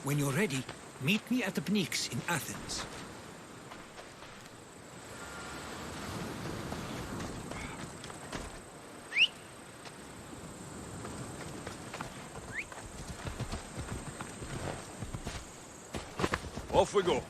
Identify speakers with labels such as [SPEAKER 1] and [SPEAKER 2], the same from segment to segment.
[SPEAKER 1] When you're ready, meet me at the Pnyx in Athens.
[SPEAKER 2] Off we go.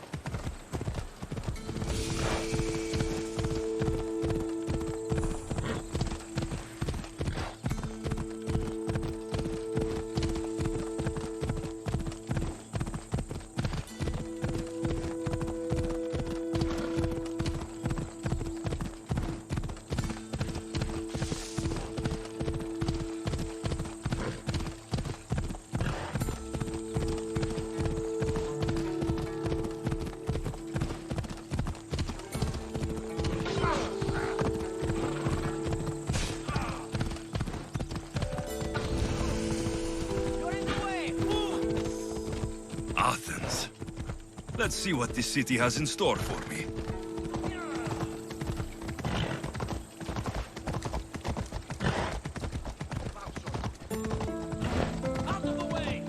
[SPEAKER 3] Athens. Let's see what this city has in store for me.
[SPEAKER 4] Out of the way!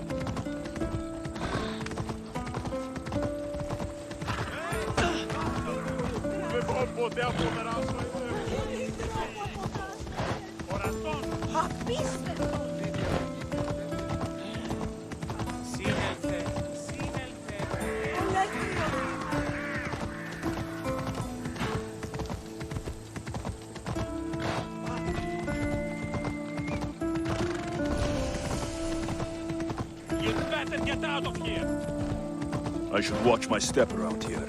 [SPEAKER 4] You better get out of here!
[SPEAKER 2] I should watch my step around here.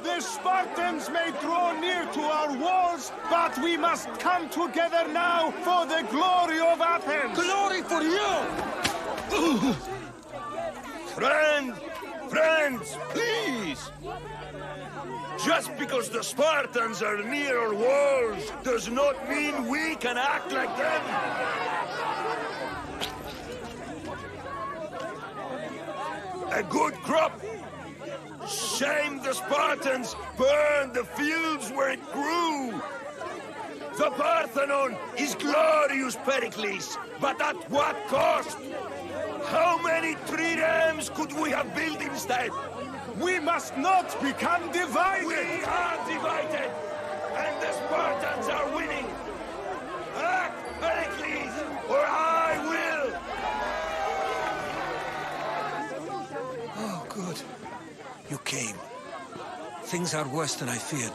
[SPEAKER 5] The Spartans may draw near to our walls, but we must come together now for the glory of Athens!
[SPEAKER 1] Glory for you!
[SPEAKER 3] Friends, please! Just because the Spartans are near our walls does not mean we can act like them! A good crop! Shame the Spartans burned the fields where it grew! The Parthenon is glorious, Pericles, but at what cost? How many triremes could we have built instead?
[SPEAKER 5] We must not become divided!
[SPEAKER 3] We are divided, and the Spartans are winning! Act, Pericles, or I will!
[SPEAKER 1] Oh, good. You came. Things are worse than I feared.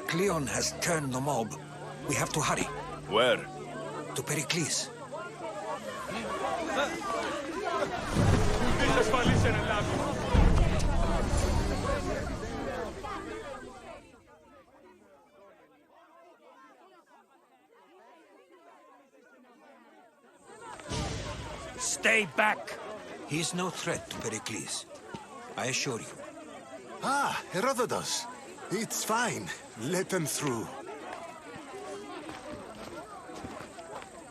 [SPEAKER 1] Cleon has turned the mob. We have to hurry.
[SPEAKER 2] Where?
[SPEAKER 1] To Pericles. Stay back! He is no threat to Pericles. I assure you.
[SPEAKER 6] Ah, Herodotus. It's fine. Let them through.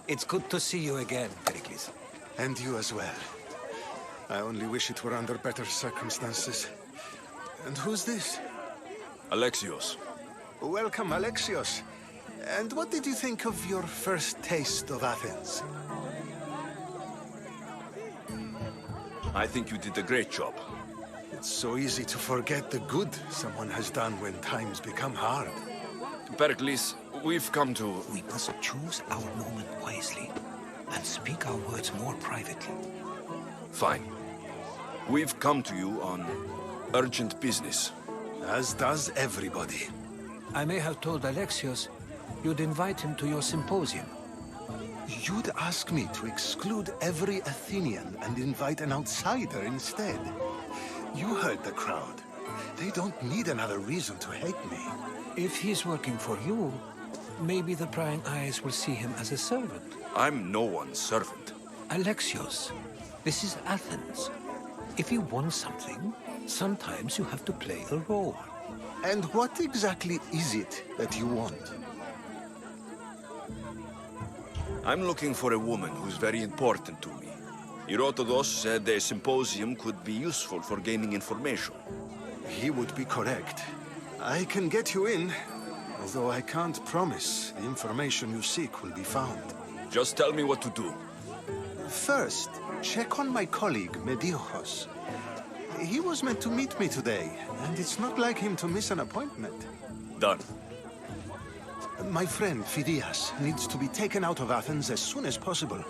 [SPEAKER 1] It's good to see you again, Pericles.
[SPEAKER 6] And you as well. I only wish it were under better circumstances. And who's this?
[SPEAKER 2] Alexios.
[SPEAKER 6] Welcome, Alexios. And what did you think of your first taste of Athens?
[SPEAKER 2] I think you did a great job.
[SPEAKER 6] It's so easy to forget the good someone has done when times become hard.
[SPEAKER 2] Pericles, we've come to...
[SPEAKER 1] We must choose our moment wisely and speak our words more privately.
[SPEAKER 2] Fine. We've come to you on urgent business.
[SPEAKER 6] As does everybody.
[SPEAKER 1] I may have told Alexios you'd invite him to your symposium.
[SPEAKER 6] You'd ask me to exclude every Athenian and invite an outsider instead. You heard the crowd. They don't need another reason to hate me.
[SPEAKER 1] If he's working for you, maybe the prying eyes will see him as a servant.
[SPEAKER 2] I'm no one's servant.
[SPEAKER 1] Alexios, this is Athens. If you want something, sometimes you have to play a role.
[SPEAKER 6] And what exactly is it that you want?
[SPEAKER 2] I'm looking for a woman who's very important to me. Herodotus said a symposium could be useful for gaining information.
[SPEAKER 6] He would be correct. I can get you in, although I can't promise the information you seek will be found.
[SPEAKER 2] Just tell me what to do.
[SPEAKER 6] First, check on my colleague, Mediochos. He was meant to meet me today, and it's not like him to miss an appointment.
[SPEAKER 2] Done.
[SPEAKER 6] My friend, Phidias, needs to be taken out of Athens as soon as possible.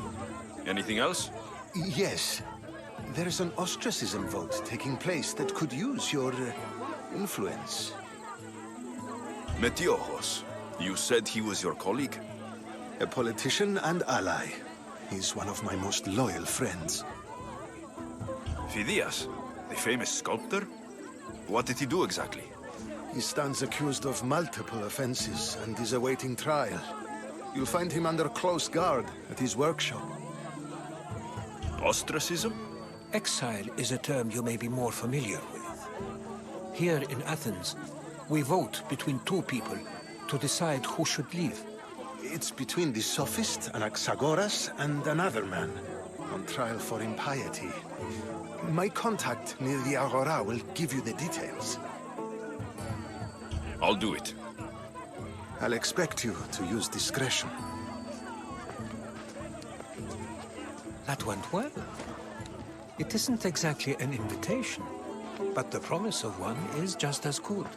[SPEAKER 2] Anything else?
[SPEAKER 6] Yes. There's an ostracism vote taking place that could use your influence.
[SPEAKER 2] Metiochos. You said he was your colleague?
[SPEAKER 6] A politician and ally. He's one of my most loyal friends.
[SPEAKER 2] Phidias, the famous sculptor? What did he do exactly?
[SPEAKER 6] He stands accused of multiple offenses and is awaiting trial. You'll find him under close guard at his workshop.
[SPEAKER 2] Ostracism?
[SPEAKER 1] Exile is a term you may be more familiar with. Here in Athens, we vote between two people to decide who should leave.
[SPEAKER 6] It's between the sophist, Anaxagoras, and another man, on trial for impiety. My contact near the Agora will give you the details.
[SPEAKER 2] I'll do it.
[SPEAKER 6] I'll expect you to use discretion.
[SPEAKER 1] That went well. It isn't exactly an invitation, but the promise of one is just as good.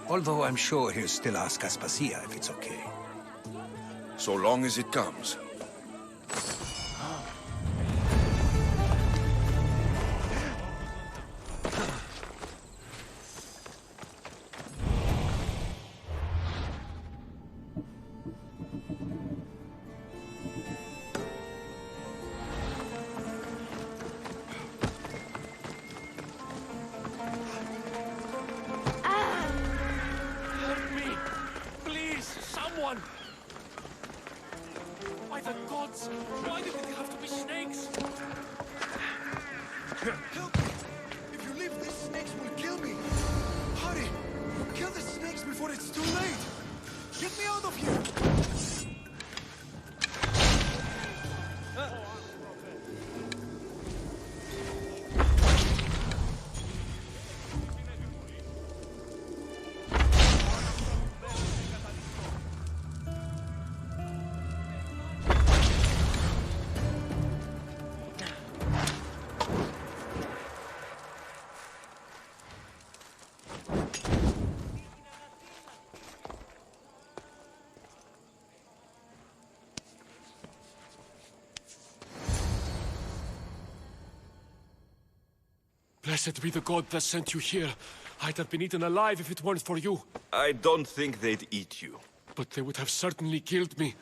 [SPEAKER 1] Although I'm sure he'll still ask Aspasia if it's okay.
[SPEAKER 2] So long as it comes.
[SPEAKER 4] Help me! Please, someone! By the gods! Why did it have to be snakes?
[SPEAKER 7] Help me! If you leave, these snakes will kill me! Hurry! Kill the snakes before it's too late! Get me out of here!
[SPEAKER 4] Blessed be the god that sent you here. I'd have been eaten alive if it weren't for you.
[SPEAKER 2] I don't think they'd eat you.
[SPEAKER 4] But they would have certainly killed me.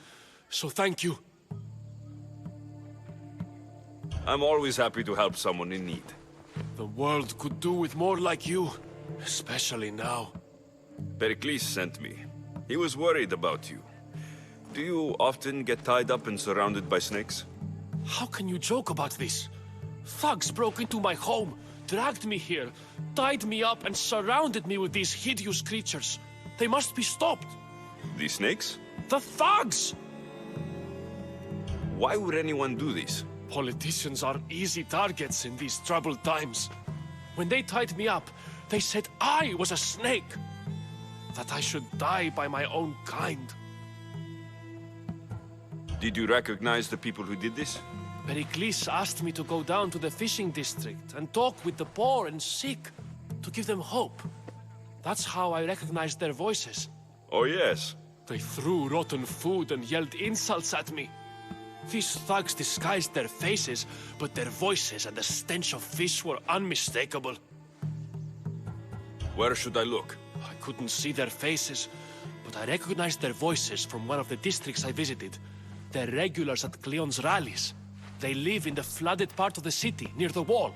[SPEAKER 4] So thank you.
[SPEAKER 2] I'm always happy to help someone in need.
[SPEAKER 4] The world could do with more like you. Especially now.
[SPEAKER 2] Pericles sent me. He was worried about you. Do you often get tied up and surrounded by snakes?
[SPEAKER 4] How can you joke about this? Thugs broke into my home, dragged me here, tied me up and surrounded me with these hideous creatures. They must be stopped.
[SPEAKER 2] The snakes?
[SPEAKER 4] The thugs!
[SPEAKER 2] Why would anyone do this?
[SPEAKER 4] Politicians are easy targets in these troubled times. When they tied me up, they said I was a snake. That I should die by my own kind.
[SPEAKER 2] Did you recognize the people who did this?
[SPEAKER 4] Pericles asked me to go down to the fishing district and talk with the poor and sick, to give them hope. That's how I recognized their voices.
[SPEAKER 2] Oh, yes.
[SPEAKER 4] They threw rotten food and yelled insults at me. These thugs disguised their faces, but their voices and the stench of fish were unmistakable.
[SPEAKER 2] Where should I look?
[SPEAKER 4] I couldn't see their faces, but I recognized their voices from one of the districts I visited. They're regulars at Cleon's rallies. They live in the flooded part of the city, near the wall.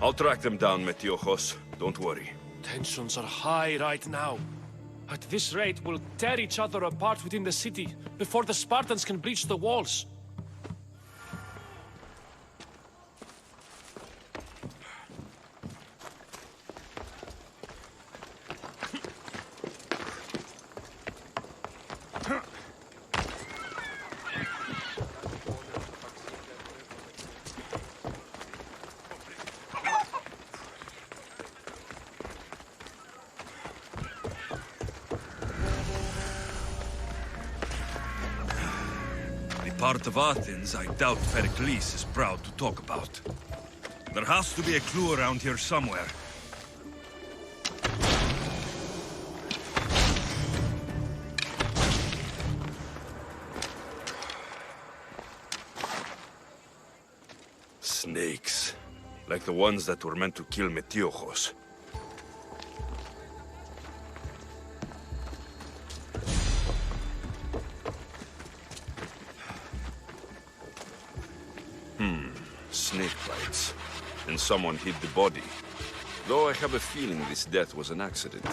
[SPEAKER 2] I'll track them down, Metiochos. Don't worry.
[SPEAKER 4] Tensions are high right now. At this rate, we'll tear each other apart within the city before the Spartans can breach the walls.
[SPEAKER 8] Part of Athens I doubt Pericles is proud to talk about. There has to be a clue around here somewhere.
[SPEAKER 2] Snakes. Like the ones that were meant to kill Metiochos. Snake bites. And someone hid the body. Though I have a feeling this death was an accident.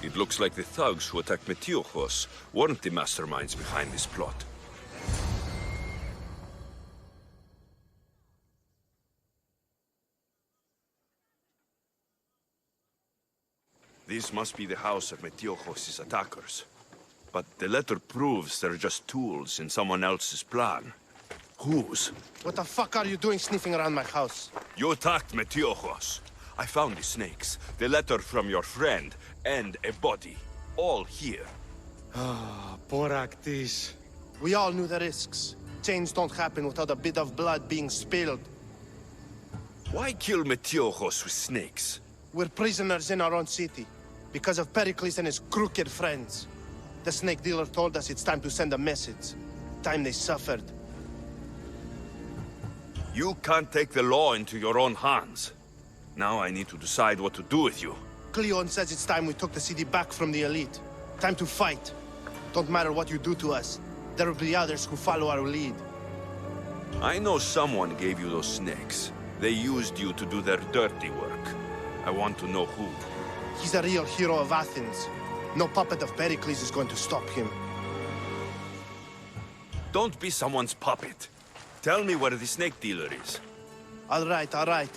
[SPEAKER 2] It looks like the thugs who attacked Metiochos weren't the masterminds behind this plot. This must be the house of Metiochos' attackers. But the letter proves they're just tools in someone else's plan. Whose?
[SPEAKER 9] What the fuck are you doing sniffing around my house?
[SPEAKER 2] You attacked Metiochos. I found the snakes, the letter from your friend, and a body. All here.
[SPEAKER 9] Ah, poor Actis. We all knew the risks. Change don't happen without a bit of blood being spilled.
[SPEAKER 2] Why kill Metiochos with snakes?
[SPEAKER 9] We're prisoners in our own city, because of Pericles and his crooked friends. The snake dealer told us it's time to send a message. Time they suffered.
[SPEAKER 2] You can't take the law into your own hands. Now I need to decide what to do with you.
[SPEAKER 9] Cleon says it's time we took the city back from the elite. Time to fight. Don't matter what you do to us. There will be others who follow our lead.
[SPEAKER 2] I know someone gave you those snakes. They used you to do their dirty work. I want to know who.
[SPEAKER 9] He's a real hero of Athens. No puppet of Pericles is going to stop him.
[SPEAKER 2] Don't be someone's puppet. Tell me where the snake dealer is.
[SPEAKER 9] All right.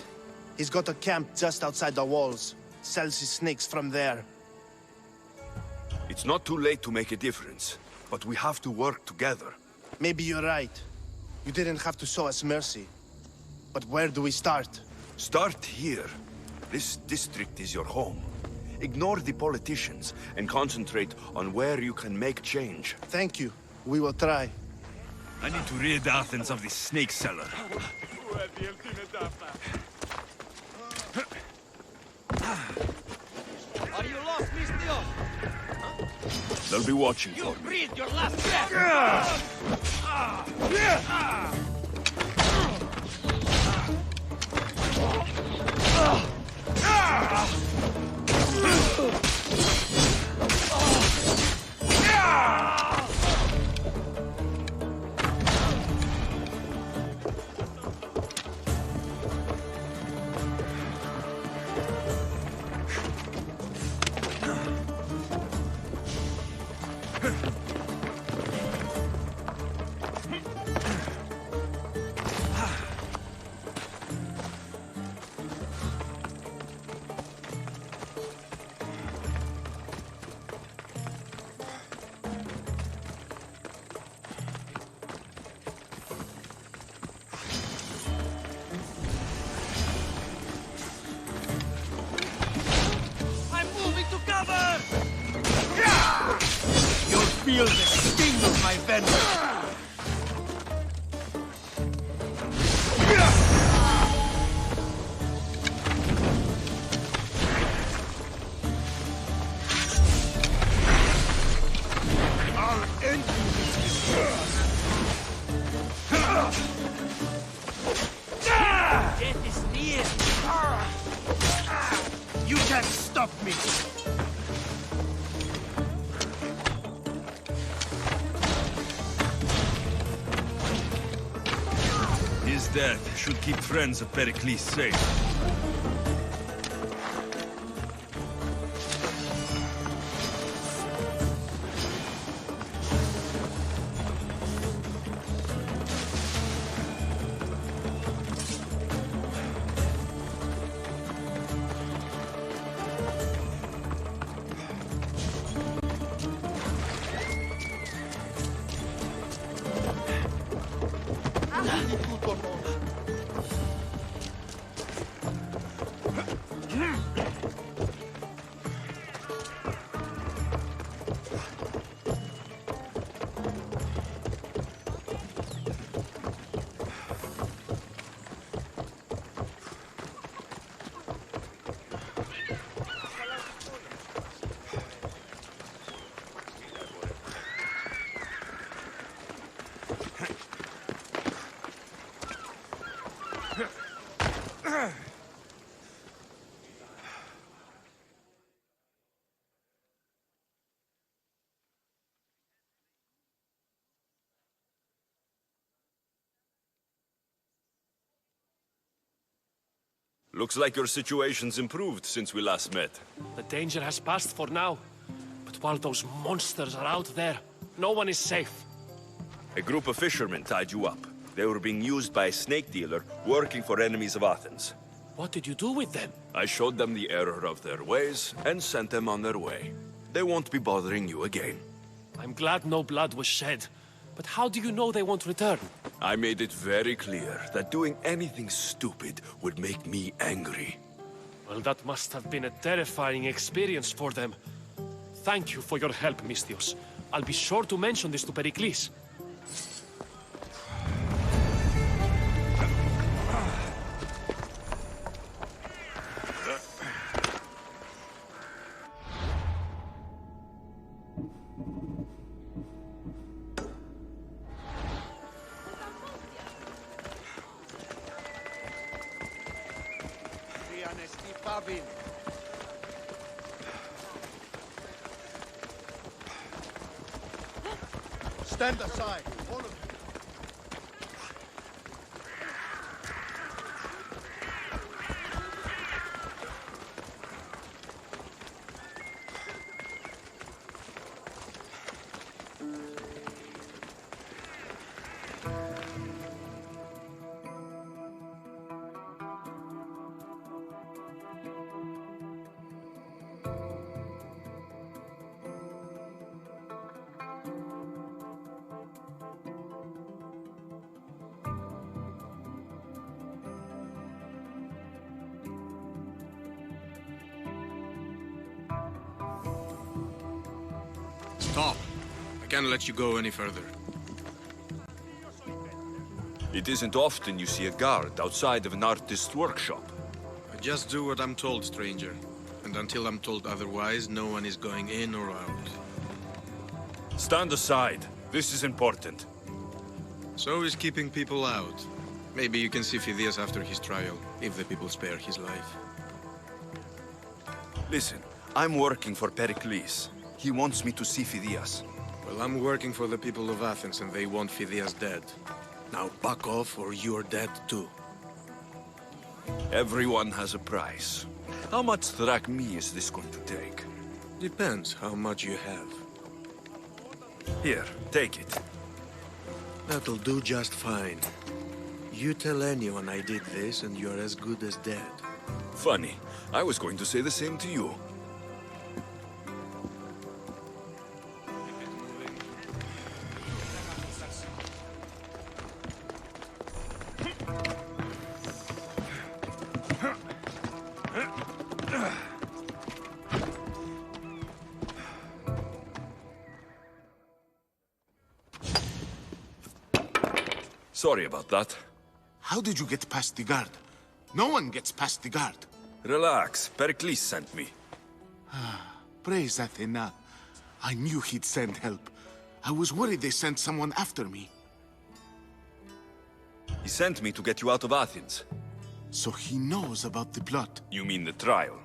[SPEAKER 9] He's got a camp just outside the walls. Sells his snakes from there.
[SPEAKER 2] It's not too late to make a difference, but we have to work together.
[SPEAKER 9] Maybe you're right. You didn't have to show us mercy. But where do we start?
[SPEAKER 2] Start here. This district is your home. Ignore the politicians and concentrate on where you can make change.
[SPEAKER 9] Thank you. We will try.
[SPEAKER 8] I need to rid Athens of this snake seller.
[SPEAKER 10] Are you lost, Mistios?
[SPEAKER 2] They'll be watching for me.
[SPEAKER 10] Breathe your last breath!
[SPEAKER 7] feel the sting of my vengeance! I'll end you with this.
[SPEAKER 10] Death is near.
[SPEAKER 7] You can't stop me!
[SPEAKER 8] His death should keep friends of Pericles safe.
[SPEAKER 2] Looks like your situation's improved since we last met.
[SPEAKER 4] The danger has passed for now. But while those monsters are out there, no one is safe.
[SPEAKER 2] A group of fishermen tied you up. They were being used by a snake dealer working for enemies of Athens.
[SPEAKER 4] What did you do with them?
[SPEAKER 2] I showed them the error of their ways and sent them on their way. They won't be bothering you again.
[SPEAKER 4] I'm glad no blood was shed. But how do you know they won't return?
[SPEAKER 2] I made it very clear that doing anything stupid would make me angry.
[SPEAKER 4] Well, that must have been a terrifying experience for them. Thank you for your help, Misthios. I'll be sure to mention this to Pericles.
[SPEAKER 7] Stand aside, all of you.
[SPEAKER 11] Stop. I can't let you go any further.
[SPEAKER 2] It isn't often you see a guard outside of an artist's workshop.
[SPEAKER 11] I just do what I'm told, stranger. And until I'm told otherwise, no one is going in or out.
[SPEAKER 2] Stand aside. This is important.
[SPEAKER 11] So is keeping people out. Maybe you can see Phidias after his trial, if the people spare his life.
[SPEAKER 2] Listen, I'm working for Pericles. He wants me to see Phidias.
[SPEAKER 11] Well, I'm working for the people of Athens, and they want Phidias dead. Now back off, or you're dead too.
[SPEAKER 2] Everyone has a price. How much drachmae is this going to take?
[SPEAKER 11] Depends how much you have.
[SPEAKER 2] Here, take it.
[SPEAKER 11] That'll do just fine. You tell anyone I did this, and you're as good as dead.
[SPEAKER 2] Funny. I was going to say the same to you. Sorry about that.
[SPEAKER 3] How did you get past the guard? No one gets past the guard.
[SPEAKER 2] Relax. Pericles sent me.
[SPEAKER 3] Praise Athena. I knew he'd send help. I was worried they sent someone after me.
[SPEAKER 2] He sent me to get you out of Athens.
[SPEAKER 3] So he knows about the plot.
[SPEAKER 2] You mean the trial?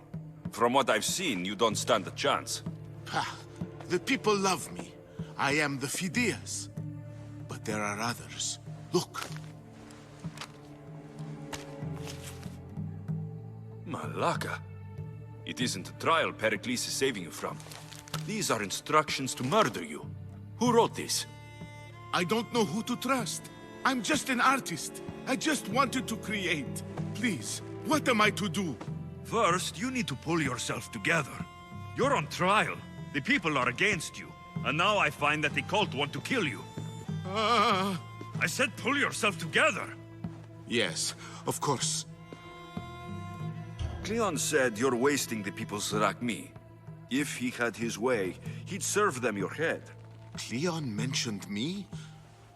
[SPEAKER 2] From what I've seen, you don't stand a chance.
[SPEAKER 3] The people love me. I am the Phidias. But there are others. Look.
[SPEAKER 2] Malaka. It isn't a trial Pericles is saving you from. These are instructions to murder you. Who wrote this?
[SPEAKER 3] I don't know who to trust. I'm just an artist. I just wanted to create. Please, what am I to do?
[SPEAKER 8] First, you need to pull yourself together. You're on trial. The people are against you. And now I find that the cult want to kill you. I said pull yourself together.
[SPEAKER 3] Yes, of course.
[SPEAKER 2] Cleon said you're wasting the people's Rakmi. If he had his way, he'd serve them your head.
[SPEAKER 3] Cleon mentioned me?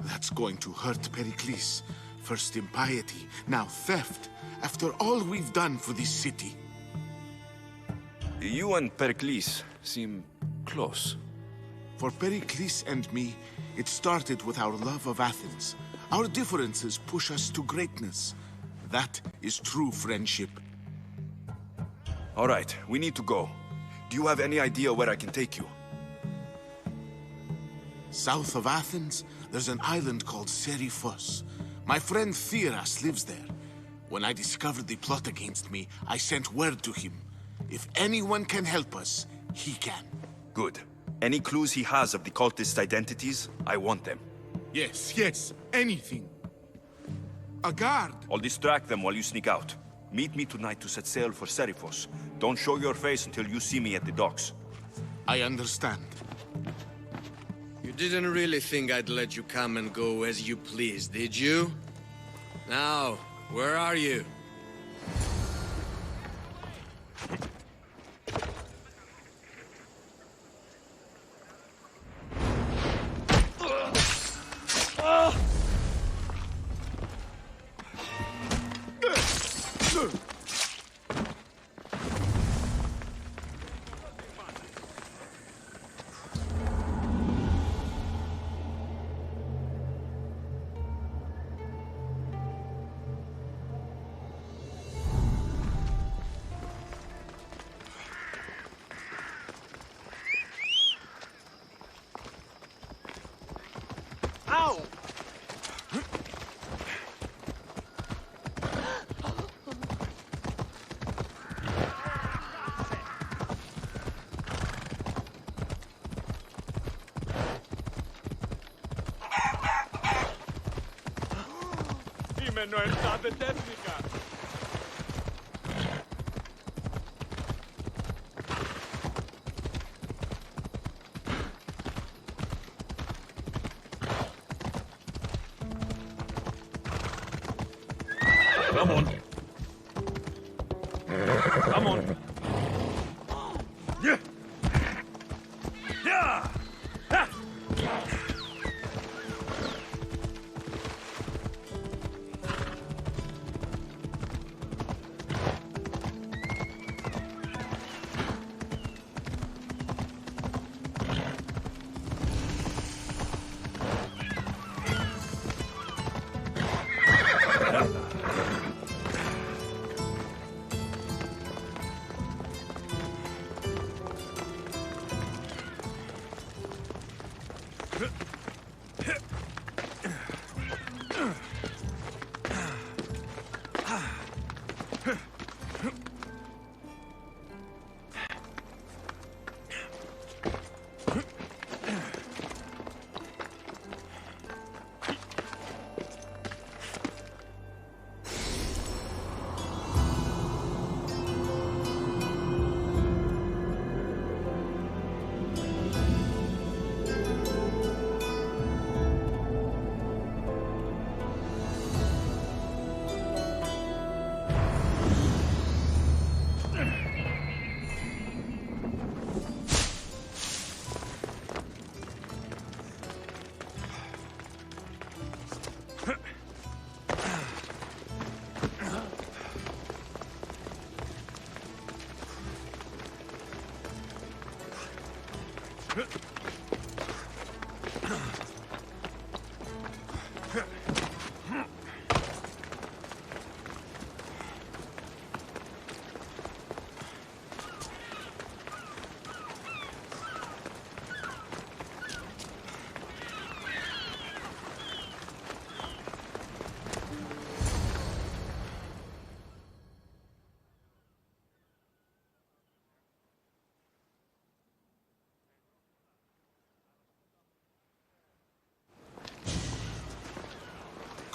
[SPEAKER 3] That's going to hurt Pericles. First impiety, now theft. After all we've done for this city.
[SPEAKER 2] You and Pericles seem close.
[SPEAKER 3] For Pericles and me, it started with our love of Athens. Our differences push us to greatness. That is true friendship.
[SPEAKER 2] All right, we need to go. Do you have any idea where I can take you?
[SPEAKER 3] South of Athens, there's an island called Seriphos. My friend Theras lives there. When I discovered the plot against me, I sent word to him. If anyone can help us, he can.
[SPEAKER 2] Good. Any clues he has of the cultist identities, I want them.
[SPEAKER 3] Yes, anything. A guard!
[SPEAKER 2] I'll distract them while you sneak out. Meet me tonight to set sail for Seriphos. Don't show your face until you see me at the docks.
[SPEAKER 3] I understand.
[SPEAKER 11] You didn't really think I'd let you come and go as you please, did you? Now, where are you?
[SPEAKER 8] Come on. Come on. Yeah. Yeah. Ha.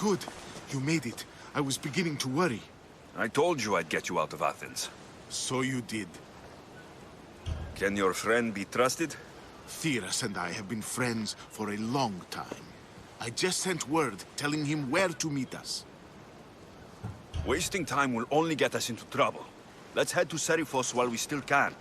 [SPEAKER 3] Good. You made it. I was beginning to worry.
[SPEAKER 2] I told you I'd get you out of Athens.
[SPEAKER 3] So you did.
[SPEAKER 2] Can your friend be trusted?
[SPEAKER 3] Theras and I have been friends for a long time. I just sent word telling him where to meet us.
[SPEAKER 2] Wasting time will only get us into trouble. Let's head to Seriphos while we still can.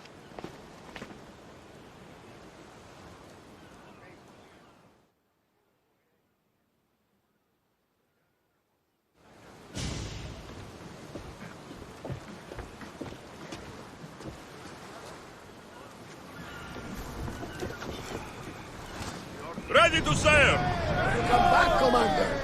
[SPEAKER 8] Ready to sail!
[SPEAKER 5] Come back, Commander!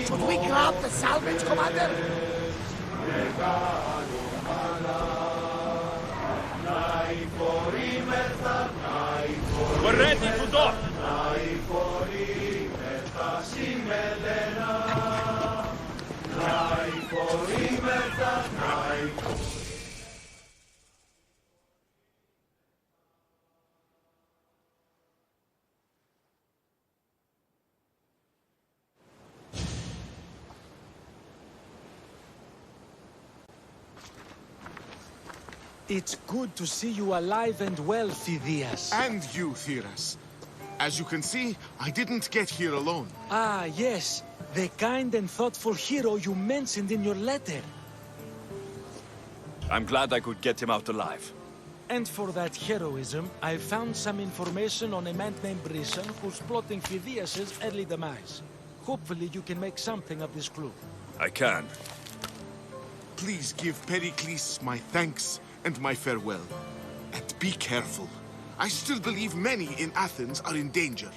[SPEAKER 12] Should we grab the salvage, Commander?
[SPEAKER 8] We're ready to dock!
[SPEAKER 13] It's good to see you alive and well, Phidias.
[SPEAKER 3] And you, Theras. As you can see, I didn't get here alone.
[SPEAKER 13] Ah, yes. The kind and thoughtful hero you mentioned in your letter.
[SPEAKER 2] I'm glad I could get him out alive.
[SPEAKER 13] And for that heroism, I found some information on a man named Brisson who's plotting Phidias' early demise. Hopefully you can make something of this clue.
[SPEAKER 2] I can.
[SPEAKER 3] Please give Pericles my thanks and my farewell. And be careful. I still believe many in Athens are in danger.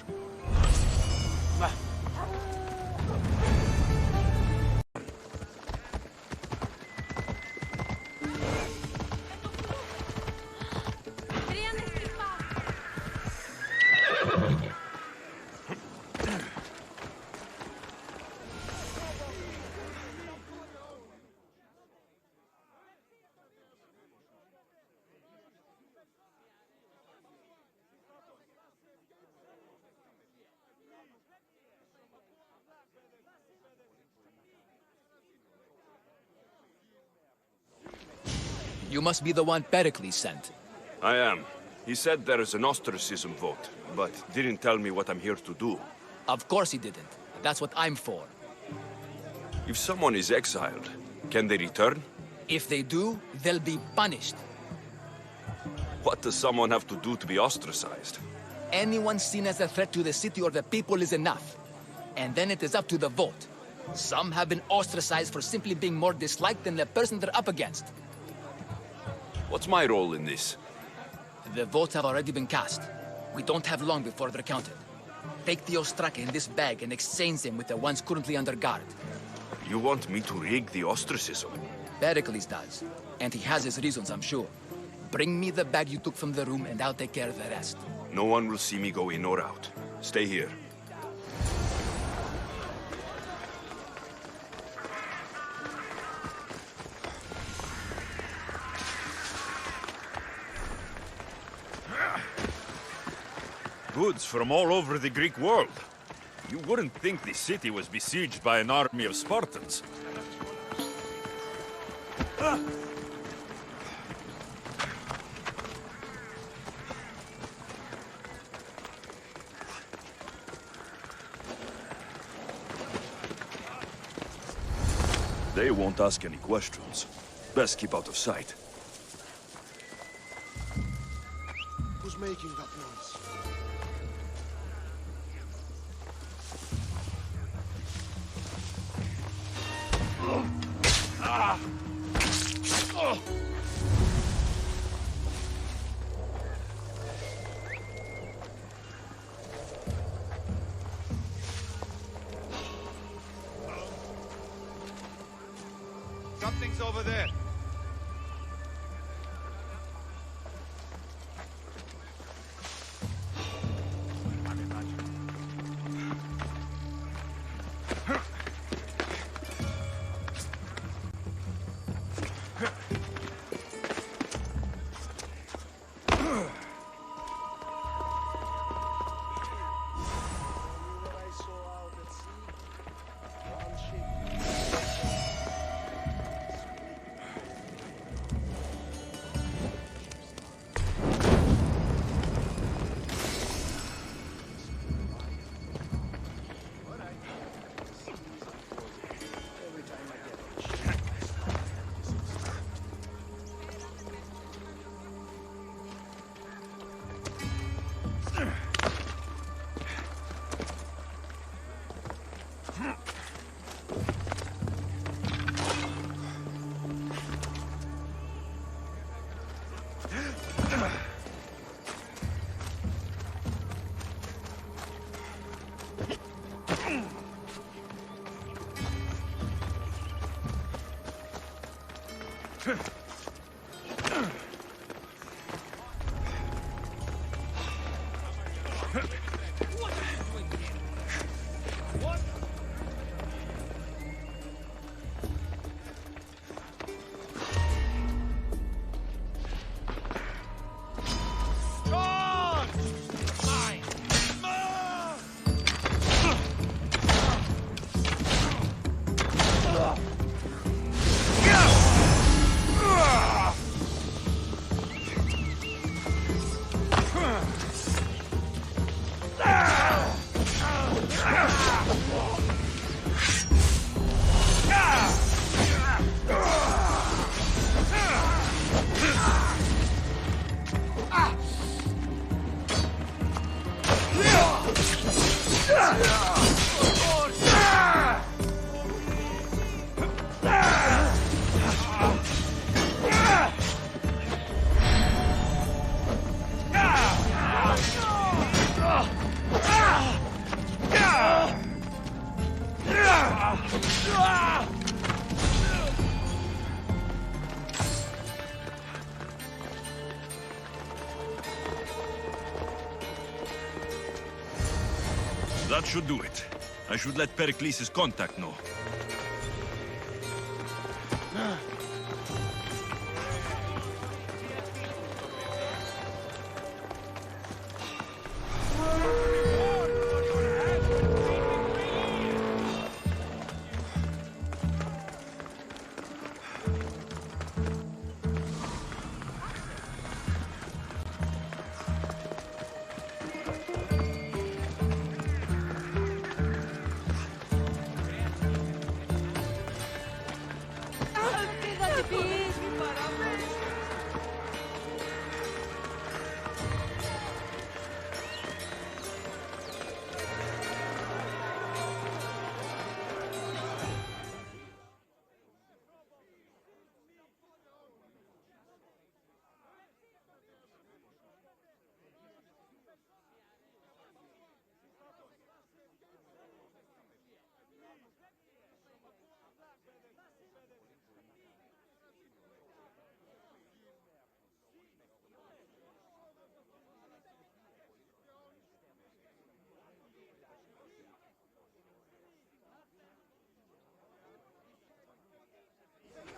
[SPEAKER 14] You must be the one Pericles sent.
[SPEAKER 2] I am. He said there is an ostracism vote, but didn't tell me what I'm here to do.
[SPEAKER 14] Of course he didn't. That's what I'm for.
[SPEAKER 2] If someone is exiled, can they return?
[SPEAKER 14] If they do, they'll be punished.
[SPEAKER 2] What does someone have to do to be ostracized?
[SPEAKER 14] Anyone seen as a threat to the city or the people is enough. And then it is up to the vote. Some have been ostracized for simply being more disliked than the person they're up against.
[SPEAKER 2] What's my role in this?
[SPEAKER 14] The votes have already been cast. We don't have long before they're counted. Take the ostraka in this bag and exchange them with the ones currently under guard.
[SPEAKER 2] You want me to rig the ostracism?
[SPEAKER 14] Pericles does. And he has his reasons, I'm sure. Bring me the bag you took from the room and I'll take care of the rest.
[SPEAKER 2] No one will see me go in or out. Stay here.
[SPEAKER 8] Goods from all over the Greek world. You wouldn't think the city was besieged by an army of Spartans.
[SPEAKER 2] They won't ask any questions. Best keep out of sight.
[SPEAKER 5] Who's making that noise?
[SPEAKER 3] What's over there?
[SPEAKER 8] That should do it. I should let Pericles' contact know.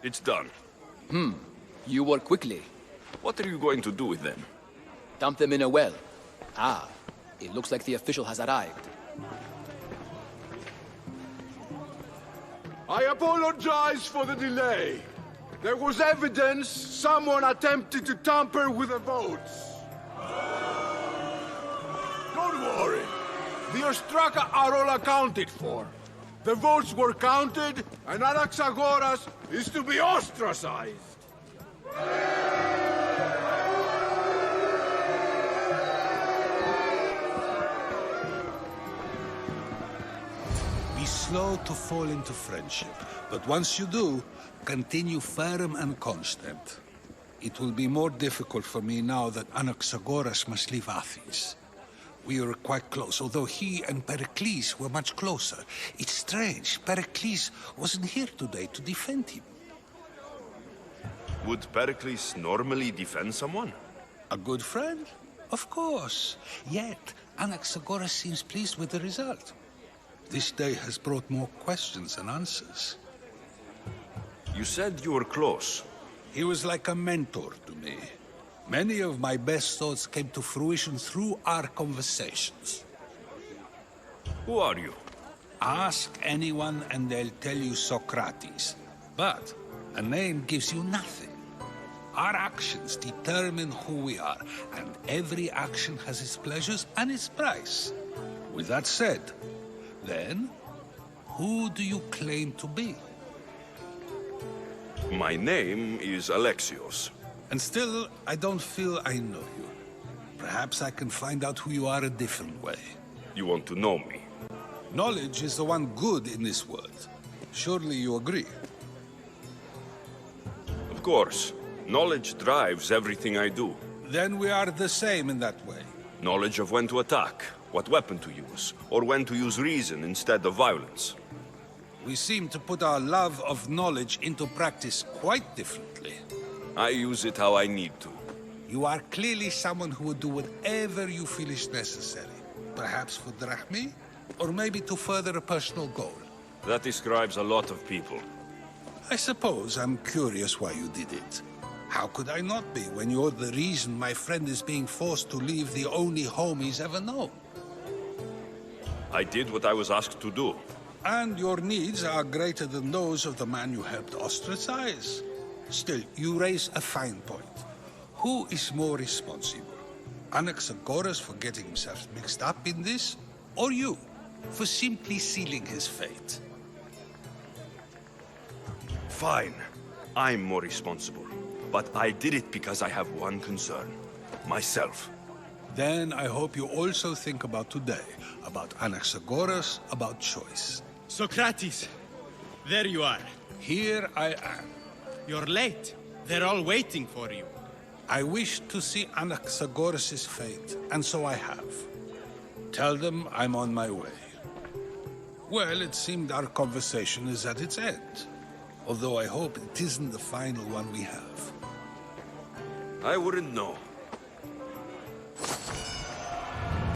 [SPEAKER 2] It's done.
[SPEAKER 14] You work quickly.
[SPEAKER 2] What are you going to do with them?
[SPEAKER 14] Dump them in a well. Ah, it looks like the official has arrived.
[SPEAKER 5] I apologize for the delay. There was evidence someone attempted to tamper with the votes. Don't worry. The Ostraka are all accounted for. The votes were counted, and Anaxagoras is to be ostracized.
[SPEAKER 1] Be slow to fall into friendship, but once you do, continue firm and constant. It will be more difficult for me now that Anaxagoras must leave Athens. We were quite close, although he and Pericles were much closer. It's strange, Pericles wasn't here today to defend him.
[SPEAKER 2] Would Pericles normally defend someone?
[SPEAKER 1] A good friend? Of course. Yet, Anaxagoras seems pleased with the result. This day has brought more questions than answers.
[SPEAKER 2] You said you were close.
[SPEAKER 1] He was like a mentor to me. Many of my best thoughts came to fruition through our conversations.
[SPEAKER 2] Who are you?
[SPEAKER 1] Ask anyone and they'll tell you Socrates. But a name gives you nothing. Our actions determine who we are, and every action has its pleasures and its price. With that said, then, who do you claim to be?
[SPEAKER 2] My name is Alexios.
[SPEAKER 1] And still, I don't feel I know you. Perhaps I can find out who you are a different way.
[SPEAKER 2] You want to know me?
[SPEAKER 1] Knowledge is the one good in this world. Surely you agree?
[SPEAKER 2] Of course. Knowledge drives everything I do.
[SPEAKER 1] Then we are the same in that way.
[SPEAKER 2] Knowledge of when to attack, what weapon to use, or when to use reason instead of violence.
[SPEAKER 1] We seem to put our love of knowledge into practice quite differently.
[SPEAKER 2] I use it how I need to.
[SPEAKER 1] You are clearly someone who would do whatever you feel is necessary. Perhaps for drachmi, or maybe to further a personal goal.
[SPEAKER 2] That describes a lot of people.
[SPEAKER 1] I suppose I'm curious why you did it. How could I not be when you're the reason my friend is being forced to leave the only home he's ever known?
[SPEAKER 2] I did what I was asked to do.
[SPEAKER 1] And your needs are greater than those of the man you helped ostracize. Still, you raise a fine point. Who is more responsible? Anaxagoras for getting himself mixed up in this, or you, for simply sealing his fate?
[SPEAKER 2] Fine. I'm more responsible. But I did it because I have one concern. Myself.
[SPEAKER 1] Then I hope you also think about today. About Anaxagoras, about choice.
[SPEAKER 15] Socrates! There you are.
[SPEAKER 1] Here I am.
[SPEAKER 15] You're late. They're all waiting for you.
[SPEAKER 1] I wish to see Anaxagoras' fate, and so I have. Tell them I'm on my way. Well, it seemed our conversation is at its end. Although I hope it isn't the final one we have.
[SPEAKER 2] I wouldn't know.